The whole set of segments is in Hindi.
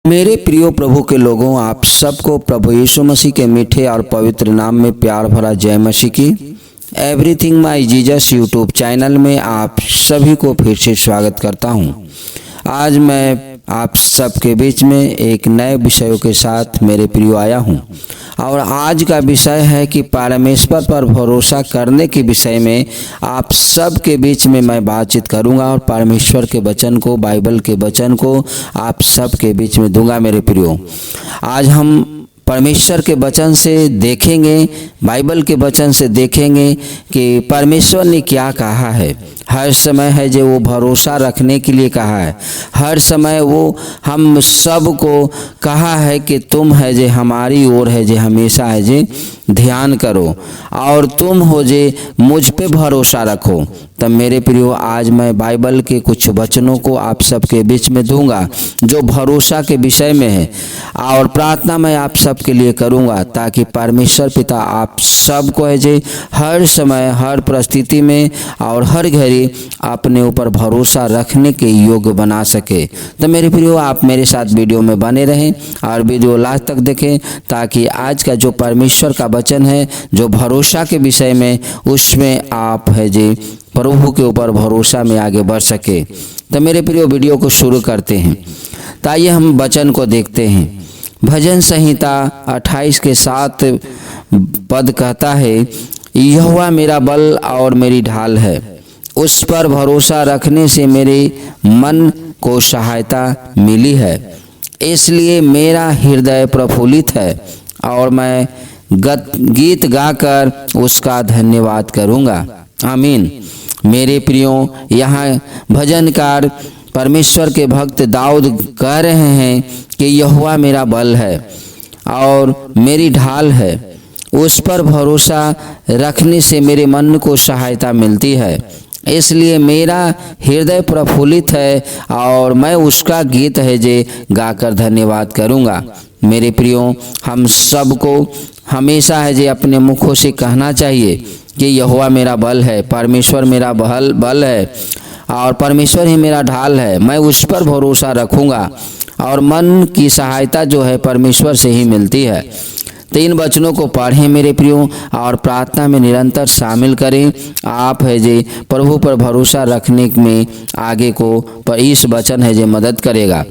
मेरे प्रिय प्रभु के लोगों, आप सबको प्रभु यीशु मसीह के मीठे और पवित्र नाम में प्यार भरा जय मसीह की। Everything my Jesus YouTube channel में आप सभी को फिर से स्वागत करता हूं। आज मैं आप सबके बीच में एक नए विषयों के साथ मेरे प्रिय आया हूं और आज का विषय है कि परमेश्वर पर भरोसा करने के विषय में आप सबके बीच में मैं बातचीत करूंगा और परमेश्वर के वचन को, बाइबल के वचन को आप सबके बीच में दूंगा। मेरे प्रियो, आज हम परमेश्वर के वचन से देखेंगे, बाइबल के वचन से देखेंगे कि परमेश्वर ने क्या कहा है। हर समय है जो वो भरोसा रखने के लिए कहा है। हर समय वो हम सब को कहा है कि तुम है जे हमारी ओर है जे हमेशा है जे ध्यान करो और तुम हो जे मुझ पे भरोसा रखो। तब मेरे प्रियो, आज मैं बाइबल के कुछ वचनों को आप सबके बीच में दूंगा जो भरोसा के विषय में है और प्रार्थना मैं आप सबके लिए करूंगा ताकि परमेश्वर पिता आप सबको है जे हर समय, हर परिस्थिति में और हर घड़ी अपने ऊपर भरोसा रखने के योग्य बना सके। तो मेरे प्रियो, आप मेरे साथ वीडियो में बने रहें और वीडियो लास्ट तक देखें ताकि आज का जो परमेश्वर का वचन है जो भरोसा के विषय में, उसमें आप है जे प्रभु के ऊपर भरोसा में आगे बढ़ सके। तो मेरे प्रियो, वीडियो को शुरू करते हैं। तो आइए हम वचन को देखते हैं। भजन संहिता 28 के 7 पद कहता है, यहोवा मेरा बल और मेरी ढाल है, उस पर भरोसा रखने से मेरे मन को सहायता मिली है, इसलिए मेरा हृदय प्रफुल्लित है और मैं गीत गाकर उसका धन्यवाद करूंगा। आमीन। मेरे प्रियो, यहाँ भजनकार परमेश्वर के भक्त दाऊद कह रहे हैं कि यहोवा मेरा बल है और मेरी ढाल है, उस पर भरोसा रखने से मेरे मन को सहायता मिलती है, इसलिए मेरा हृदय प्रफुल्लित है और मैं उसका गीत है जे गाकर धन्यवाद करूंगा। मेरे प्रियो, हम सबको हमेशा है जे अपने मुखों से कहना चाहिए कि यहोवा मेरा बल है, परमेश्वर मेरा बल है और परमेश्वर ही मेरा ढाल है, मैं उस पर भरोसा रखूंगा और मन की सहायता जो है परमेश्वर से ही मिलती है। तो इन वचनों को पढ़ें मेरे प्रियो और प्रार्थना में निरंतर शामिल करें। आप है जे प्रभु पर भरोसा रखने में आगे को पर इस वचन है जे मदद करेगा।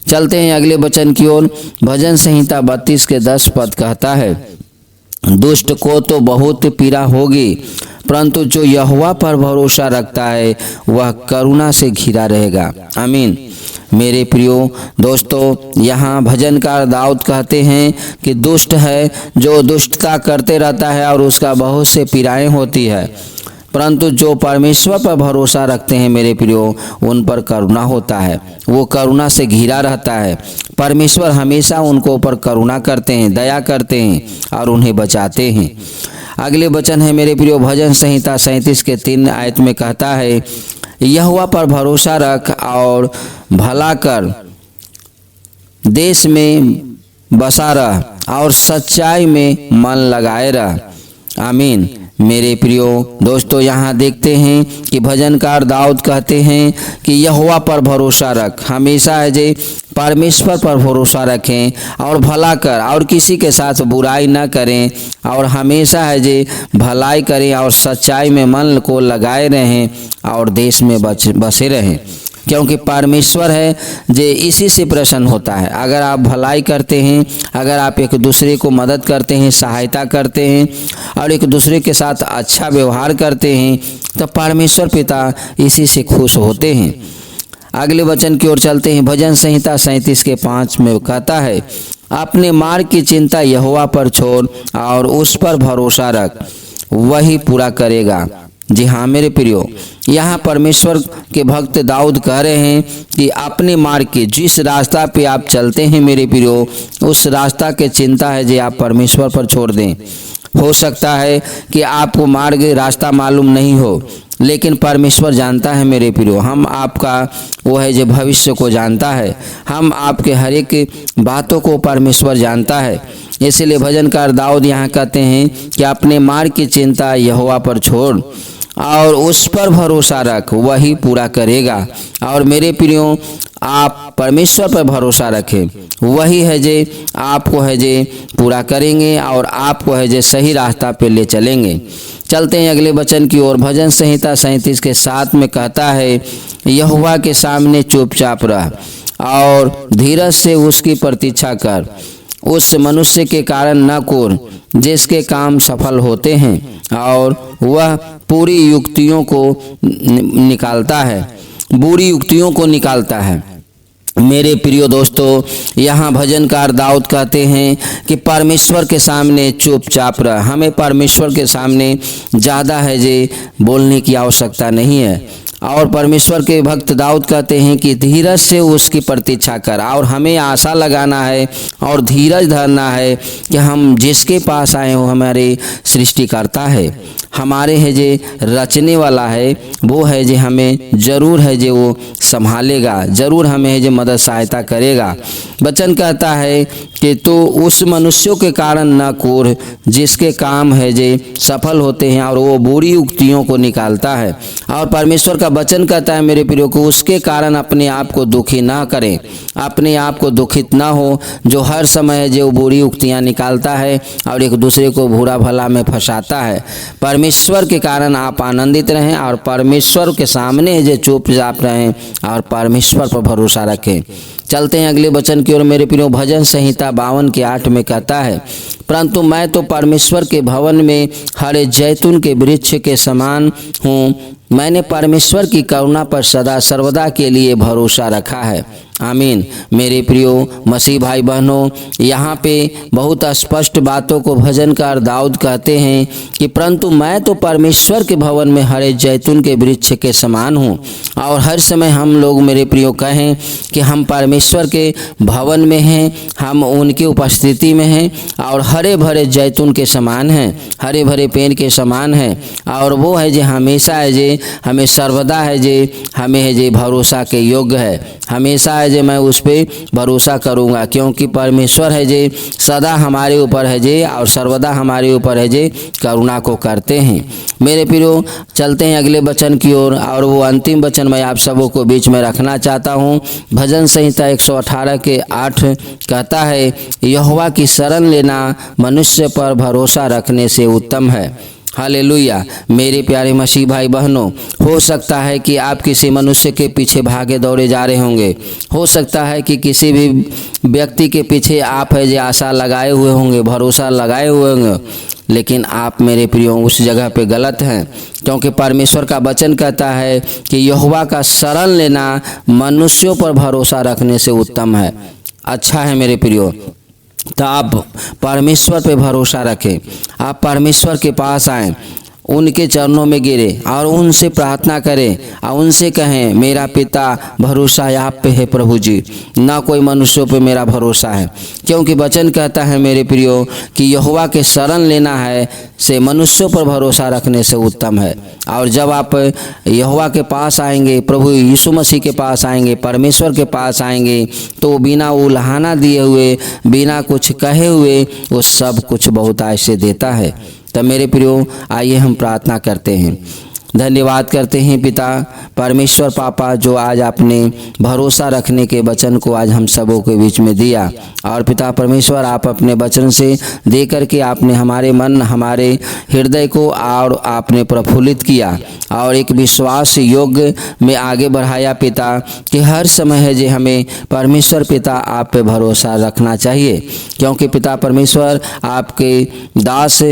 चलते हैं अगले वचन की ओर। भजन संहिता 32 के 10 पद कहता है, दुष्ट को तो बहुत पीड़ा होगी, परंतु जो यहोवा पर भरोसा रखता है वह करुणा से घिरा रहेगा। आमीन। मेरे प्रियो दोस्तों, यहाँ भजनकार दाऊद कहते हैं कि दुष्ट है जो दुष्टता करते रहता है और उसका बहुत से पीड़ाएं होती है, परंतु जो परमेश्वर पर भरोसा रखते हैं मेरे प्रियो, उन पर करुणा होता है, वो करुणा से घिरा रहता है। परमेश्वर हमेशा उनको ऊपर करुणा करते हैं, दया करते हैं और उन्हें बचाते हैं। अगले वचन है मेरे प्रियो, भजन संहिता 37 के 3 आयत में कहता है, यहोवा पर भरोसा रख और भला कर, देश में बसा रह और सच्चाई में मन लगाए रह। आमीन। मेरे प्रियो दोस्तों, यहाँ देखते हैं कि भजनकार दाऊद कहते हैं कि यहोवा पर भरोसा रख, हमेशा है जे परमेश्वर पर भरोसा रखें और भला कर और किसी के साथ बुराई न करें और हमेशा है जे भलाई करें और सच्चाई में मन को लगाए रहें और देश में बसे रहें, क्योंकि परमेश्वर है जे इसी से प्रसन्न होता है। अगर आप भलाई करते हैं, अगर आप एक दूसरे को मदद करते हैं, सहायता करते हैं और एक दूसरे के साथ अच्छा व्यवहार करते हैं, तो परमेश्वर पिता इसी से खुश होते हैं। अगले वचन की ओर चलते हैं। भजन संहिता 37 के 5 में कहता है, अपने मार्ग की चिंता यहोवा पर छोड़ और उस पर भरोसा रख, वही पूरा करेगा। जी हाँ मेरे प्रियो, यहाँ परमेश्वर के भक्त दाऊद कह रहे हैं कि अपने मार्ग के जिस रास्ता पे आप चलते हैं मेरे प्रियो, उस रास्ता के चिंता है जो आप परमेश्वर पर छोड़ दें। हो सकता है कि आपको मार्ग रास्ता मालूम नहीं हो, लेकिन परमेश्वर जानता है मेरे प्रियो। हम आपका वो है जो भविष्य को जानता है, हम आपके हर एक बातों को परमेश्वर जानता है। इसलिए भजनकार दाऊद यहाँ कहते हैं कि अपने मार्ग की चिंता यहोवा पर छोड़ और उस पर भरोसा रख, वही पूरा करेगा। और मेरे प्रियो, आप परमेश्वर पर भरोसा रखें, वही है जे आपको है जे पूरा करेंगे और आपको है जे सही रास्ता पे ले चलेंगे। चलते हैं अगले वचन की ओर। भजन संहिता 37 के 7 में कहता है, यहोवा के सामने चुपचाप रह और धीरज से उसकी प्रतीक्षा कर। उस मनुष्य के कारण न कोर जिसके काम सफल होते हैं और वह पूरी युक्तियों को निकालता है, बुरी युक्तियों को निकालता है। मेरे प्रिय दोस्तों, यहाँ भजनकार दाऊद कहते हैं कि परमेश्वर के सामने चुपचाप रह। हमें परमेश्वर के सामने ज़्यादा है जे बोलने की आवश्यकता नहीं है। और परमेश्वर के भक्त दाऊद कहते हैं कि धीरज से उसकी प्रतीक्षा कर। और हमें आशा लगाना है और धीरज धरना है कि हम जिसके पास आए हो हमारे सृष्टिकर्ता है, हमारे है जे रचने वाला है, वो है जे हमें ज़रूर है जे वो संभालेगा, ज़रूर हमें है जे मदद सहायता करेगा। वचन कहता है कि तो उस मनुष्यों के कारण न कोर जिसके काम है जे सफल होते हैं और वो बुरी युक्तियों को निकालता है। और परमेश्वर का वचन कहता है मेरे प्रियो को उसके कारण अपने आप को दुखी ना करें, अपने आप को दुखित ना हो, जो हर समय जो बुरी युक्तियाँ निकालता है और एक दूसरे को बुरा भला में फंसाता है। परमेश्वर के कारण आप आनंदित रहें और परमेश्वर के सामने जो चुपचाप रहें और परमेश्वर पर भरोसा रखें। चलते हैं अगले वचन की ओर मेरे प्रियो। भजन संहिता 52 के 8 में कहता है, परंतु मैं तो परमेश्वर के भवन में हरे जैतून के वृक्ष के समान हूँ। मैंने परमेश्वर की करुणा पर सदा सर्वदा के लिए भरोसा रखा है। आमीन। मेरे प्रियो मसीह भाई बहनों, यहाँ पे बहुत स्पष्ट बातों को भजनकार दाऊद कहते हैं कि परंतु मैं तो परमेश्वर के भवन में हरे जैतून के वृक्ष के समान हूँ। और हर समय हम लोग मेरे प्रियो कहें कि हम परमेश्वर के भवन में हैं, हम उनकी उपस्थिति में हैं और हरे भरे जैतून के समान हैं, हरे भरे पेड़ के समान हैं। और वो है जे हमेशा है जे हमें सर्वदा है जे हमें है जे भरोसा के योग्य है, हमेशा है जे मैं उस पर भरोसा करूँगा, क्योंकि परमेश्वर है जे सदा हमारे ऊपर है जे और सर्वदा हमारे ऊपर है जे करुणा को करते हैं। मेरे प्रियो चलते हैं अगले वचन की ओर और वो अंतिम वचन मैं आप सबों को बीच में रखना चाहता हूँ। भजन संहिता 118 के 8 कहता है, यहोवा की शरण लेना मनुष्य पर भरोसा रखने से उत्तम है। हालेलुया। मेरे प्यारे मसीह भाई बहनों, हो सकता है कि आप किसी मनुष्य के पीछे भागे दौड़े जा रहे होंगे, हो सकता है कि किसी भी व्यक्ति के पीछे आप है जो आशा लगाए हुए होंगे, भरोसा लगाए हुए होंगे, लेकिन आप मेरे प्रियो उस जगह पे गलत हैं, क्योंकि परमेश्वर का वचन कहता है कि यहोवा का शरण लेना मनुष्यों पर भरोसा रखने से उत्तम है। अच्छा है मेरे प्रियो, तो आप परमेश्वर पे भरोसा रखें, आप परमेश्वर के पास आएँ, उनके चरणों में गिरे और उनसे प्रार्थना करें और उनसे कहें मेरा पिता भरोसा आप पे है प्रभु जी, ना कोई मनुष्यों पे मेरा भरोसा है। क्योंकि वचन कहता है मेरे प्रियो कि यहोवा के शरण लेना है से मनुष्यों पर भरोसा रखने से उत्तम है। और जब आप यहोवा के पास आएंगे, प्रभु यीशु मसीह के पास आएंगे, परमेश्वर के पास आएंगे, तो बिना उल्हाना दिए हुए, बिना कुछ कहे हुए वो सब कुछ बहुत ऐसे देता है। तो मेरे प्रियो आइए हम प्रार्थना करते हैं। धन्यवाद करते हैं पिता परमेश्वर पापा, जो आज आपने भरोसा रखने के वचन को आज हम सबों के बीच में दिया। और पिता परमेश्वर आप अपने वचन से दे करके आपने हमारे मन, हमारे हृदय को और आपने प्रफुल्लित किया और एक विश्वास योग्य में आगे बढ़ाया पिता, कि हर समय है जो हमें परमेश्वर पिता आप पे भरोसा रखना चाहिए। क्योंकि पिता परमेश्वर आपके दास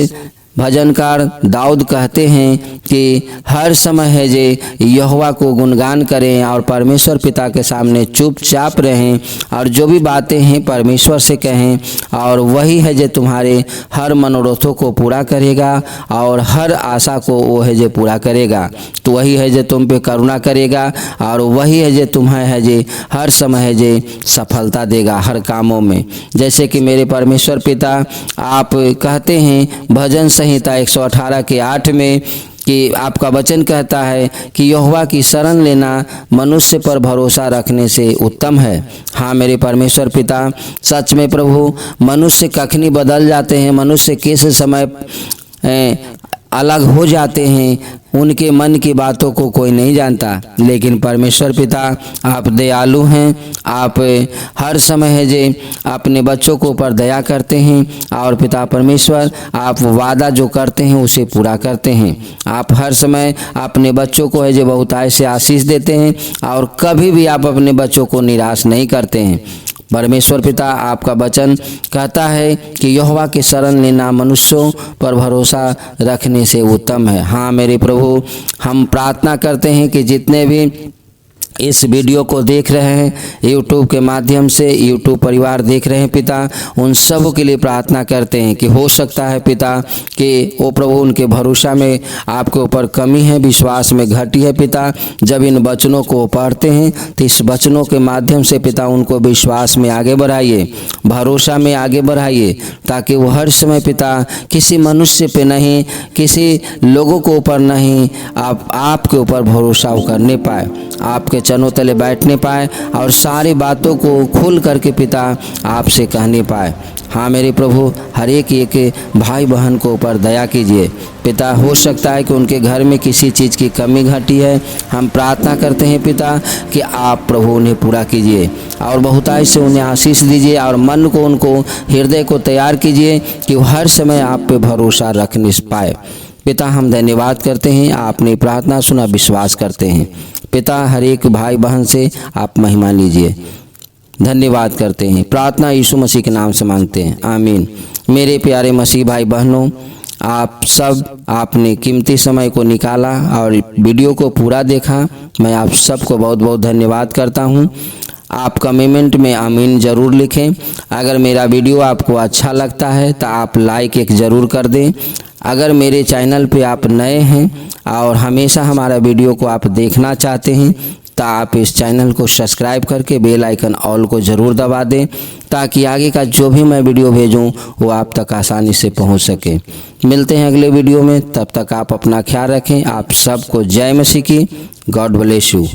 भजनकार दाऊद कहते हैं कि हर समय है जे यहोवा को गुणगान करें और परमेश्वर पिता के सामने चुपचाप रहें और जो भी बातें हैं परमेश्वर से कहें, और वही है जे तुम्हारे हर मनोरथों को पूरा करेगा और हर आशा को वो है जे पूरा करेगा। तो वही है जे तुम पे करुणा करेगा और वही है जे तुम्हें है जे हर समय है जे सफलता देगा हर कामों में। जैसे कि मेरे परमेश्वर पिता आप कहते हैं भजन संहिता 118 के 8 में कि आपका वचन कहता है कि यहोवा की शरण लेना मनुष्य पर भरोसा रखने से उत्तम है। हाँ मेरे परमेश्वर पिता, सच में प्रभु मनुष्य कखनी बदल जाते हैं, मनुष्य किस समय अलग हो जाते हैं, उनके मन की बातों को कोई नहीं जानता। लेकिन परमेश्वर पिता आप दयालु हैं, आप हर समय है जे अपने बच्चों को ऊपर दया करते हैं, और पिता परमेश्वर आप वादा जो करते हैं उसे पूरा करते हैं। आप हर समय अपने बच्चों को है जे बहुतायत से आशीष देते हैं, और कभी भी आप अपने बच्चों को निराश नहीं करते हैं। परमेश्वर पिता आपका वचन कहता है कि यहोवा के शरण लेना मनुष्यों पर भरोसा रखने से उत्तम है। हाँ मेरे प्रभु, हम प्रार्थना करते हैं कि जितने भी इस वीडियो को देख रहे हैं, यूट्यूब के माध्यम से यूट्यूब परिवार देख रहे हैं पिता, उन सब के लिए प्रार्थना करते हैं कि हो सकता है पिता कि ओ प्रभु उनके भरोसा में आपके ऊपर कमी है, विश्वास में घटी है पिता। जब इन वचनों को पढ़ते हैं तो इस वचनों के माध्यम से पिता उनको विश्वास में आगे बढ़ाइए, भरोसा में आगे बढ़ाइए, ताकि वो हर समय पिता किसी मनुष्य पे नहीं, किसी लोगों के ऊपर नहीं, आपके ऊपर भरोसा करने पाए, आपके चरणों तले बैठने पाए, और सारी बातों को खुल करके पिता आपसे कहने पाए। हाँ मेरे प्रभु, हर एक भाई बहन को ऊपर दया कीजिए पिता। हो सकता है कि उनके घर में किसी चीज़ की कमी घटी है, हम प्रार्थना करते हैं पिता कि आप प्रभु उन्हें पूरा कीजिए, और बहुतायत से उन्हें आशीष दीजिए, और मन को उनको हृदय को तैयार कीजिए कि वो हर समय आप पे भरोसा रखने पाए। पिता हम धन्यवाद करते हैं, आपने प्रार्थना सुना, विश्वास करते हैं पिता। हर एक भाई बहन से आप महिमा लीजिए, धन्यवाद करते हैं। प्रार्थना यीशु मसीह के नाम से मांगते हैं, आमीन। मेरे प्यारे मसीह भाई बहनों, आप सब आपने कीमती समय को निकाला और वीडियो को पूरा देखा, मैं आप सबको बहुत बहुत धन्यवाद करता हूं। आप कमेंट में आमीन ज़रूर लिखें। अगर मेरा वीडियो आपको अच्छा लगता है तो आप लाइक एक ज़रूर कर दें। अगर मेरे चैनल पे आप नए हैं और हमेशा हमारा वीडियो को आप देखना चाहते हैं तो आप इस चैनल को सब्सक्राइब करके बेल आइकन ऑल को ज़रूर दबा दें, ताकि आगे का जो भी मैं वीडियो भेजूं वो आप तक आसानी से पहुंच सके। मिलते हैं अगले वीडियो में, तब तक आप अपना ख्याल रखें। आप सबको जय मसीह की। God bless you.